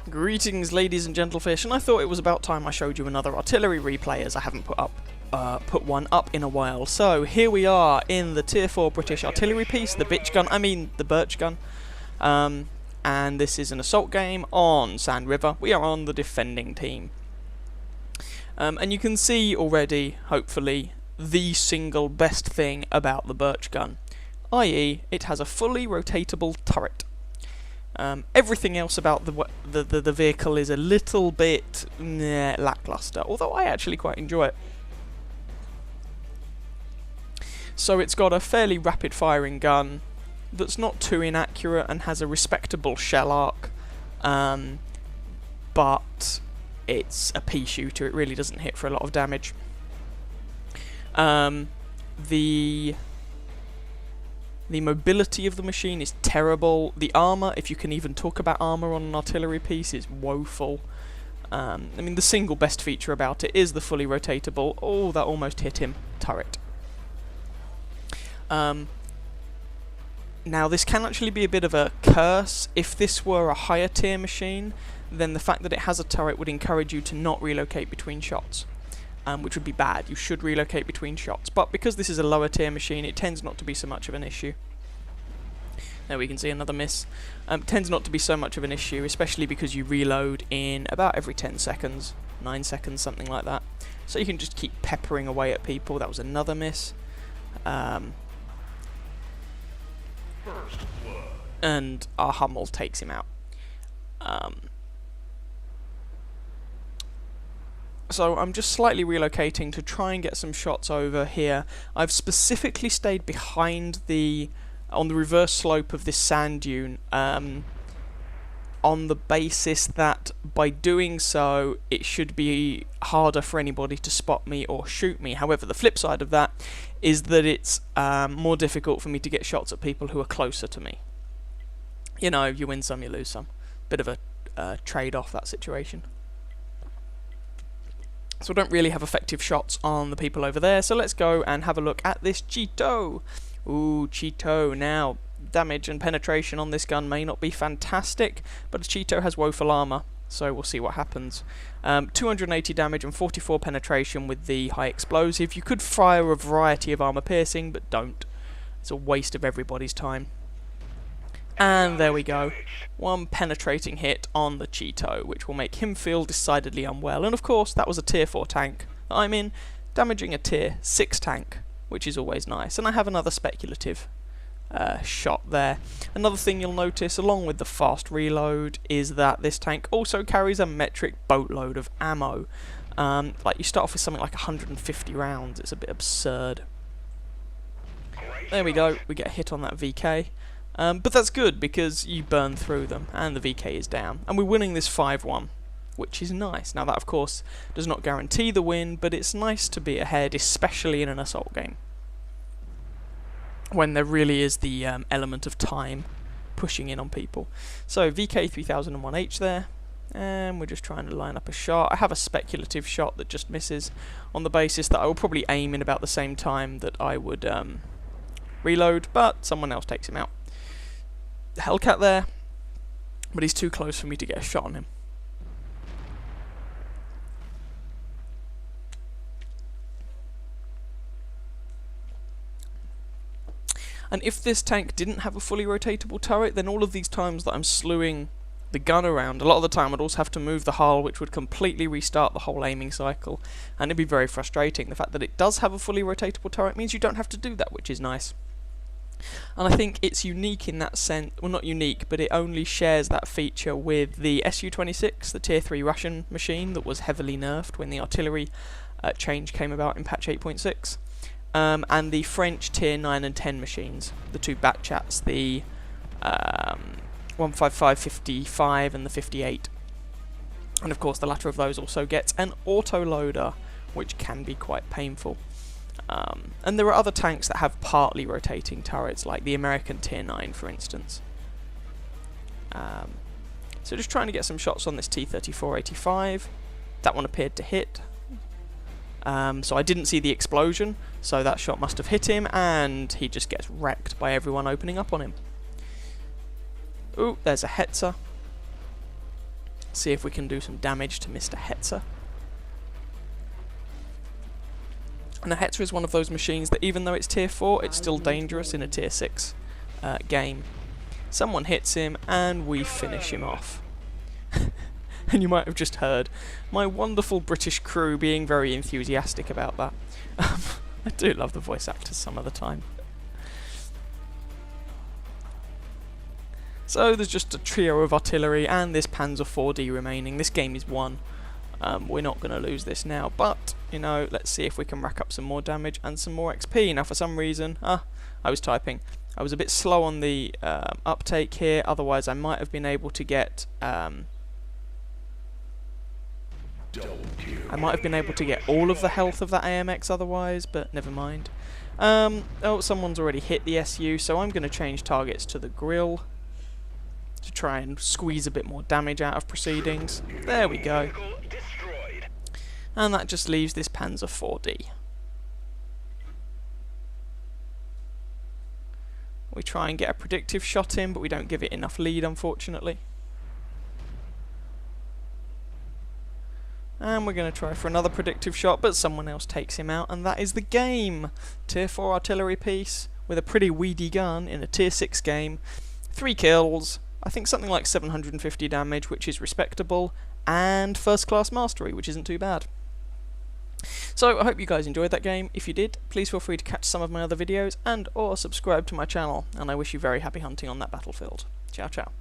Greetings, ladies and gentlefish, and I thought it was about time I showed you another artillery replay, as I haven't put one up in a while. So here we are in the Tier 4 British artillery piece, the Birch Gun. And this is an assault game on Sand River. We are on the defending team. And you can see already, hopefully, the single best thing about the Birch Gun, i.e. it has a fully rotatable turret. Everything else about the vehicle is a little bit lackluster, although I actually quite enjoy it. So it's got a fairly rapid firing gun that's not too inaccurate and has a respectable shell arc, but it's a pea shooter. It really doesn't hit for a lot of damage. The mobility of the machine is terrible. The armour, if you can even talk about armour on an artillery piece, is woeful. I mean, the single best feature about it is the fully rotatable, oh, that almost hit him, turret. Now, this can actually be a bit of a curse. If this were a higher tier machine, then the fact that it has a turret would encourage you to not relocate between shots. Which would be bad. You should relocate between shots. But because this is a lower tier machine, it tends not to be so much of an issue. There we can see another miss. Tends not to be so much of an issue, especially because you reload in about every 10 seconds. 9 seconds, something like that. So you can just keep peppering away at people. That was another miss. And our Hummel takes him out. So I'm just slightly relocating to try and get some shots over here. I've specifically stayed behind on the reverse slope of this sand dune, on the basis that by doing so it should be harder for anybody to spot me or shoot me. However, the flip side of that is that it's more difficult for me to get shots at people who are closer to me. You know, you win some, you lose some. Bit of a trade-off, that situation. So I don't really have effective shots on the people over there, so let's go and have a look at this Cheeto. Ooh, Cheeto. Now, damage and penetration on this gun may not be fantastic, but a Cheeto has woeful armour, so we'll see what happens. 280 damage and 44 penetration with the high explosive. You could fire a variety of armour piercing, but don't. It's a waste of everybody's time. And there we go. One penetrating hit on the Cheeto, which will make him feel decidedly unwell. And of course, that was a tier 4 tank that I'm in, damaging a tier 6 tank, which is always nice. And I have another speculative shot there. Another thing you'll notice, along with the fast reload, is that this tank also carries a metric boatload of ammo. Like, you start off with something like 150 rounds. It's a bit absurd. There we go. We get a hit on that VK. But that's good, because you burn through them, and the VK is down. And we're winning this 5-1, which is nice. Now that, of course, does not guarantee the win, but it's nice to be ahead, especially in an assault game, when there really is the element of time pushing in on people. So, VK 3001H there, and we're just trying to line up a shot. I have a speculative shot that just misses, on the basis that I will probably aim in about the same time that I would reload, but someone else takes him out. Hellcat there, but he's too close for me to get a shot on him. And if this tank didn't have a fully rotatable turret, then all of these times that I'm slewing the gun around, a lot of the time I'd also have to move the hull, which would completely restart the whole aiming cycle, and it'd be very frustrating. The fact that it does have a fully rotatable turret means you don't have to do that, which is nice. And I think it's unique in that sense, well, not unique, but it only shares that feature with the Su-26, the Tier 3 Russian machine that was heavily nerfed when the artillery change came about in patch 8.6, and the French Tier 9 and 10 machines, the two Batchats, the 155-55 and the 58. And of course the latter of those also gets an autoloader, which can be quite painful. And there are other tanks that have partly rotating turrets, like the American Tier 9, for instance. So just trying to get some shots on this T-34-85. That one appeared to hit. So I didn't see the explosion, so that shot must have hit him, and he just gets wrecked by everyone opening up on him. Ooh, there's a Hetzer. See if we can do some damage to Mr. Hetzer. And the Hetzer is one of those machines that even though it's tier 4, it's still dangerous in a tier 6 game. Someone hits him and we finish him off. And you might have just heard my wonderful British crew being very enthusiastic about that. I do love the voice actors some of the time. So there's just a trio of artillery and this Panzer 4D remaining. This game is won. We're not going to lose this now, but, you know, let's see if we can rack up some more damage and some more XP. Now, for some reason, I was typing. I was a bit slow on the uptake here, otherwise I might have been able to get... I might have been able to get all of the health of that AMX otherwise, but never mind. Oh, someone's already hit the SU, so I'm going to change targets to the grill to try and squeeze a bit more damage out of proceedings. There we go. And that just leaves this Panzer 4D. We try and get a predictive shot in, but we don't give it enough lead, unfortunately. And we're going to try for another predictive shot, but someone else takes him out, and that is the game! Tier 4 artillery piece with a pretty weedy gun in a tier 6 game. 3 kills, I think something like 750 damage, which is respectable, and first class mastery, which isn't too bad. So I hope you guys enjoyed that game. If you did, please feel free to catch some of my other videos and or subscribe to my channel, and I wish you very happy hunting on that battlefield. Ciao ciao.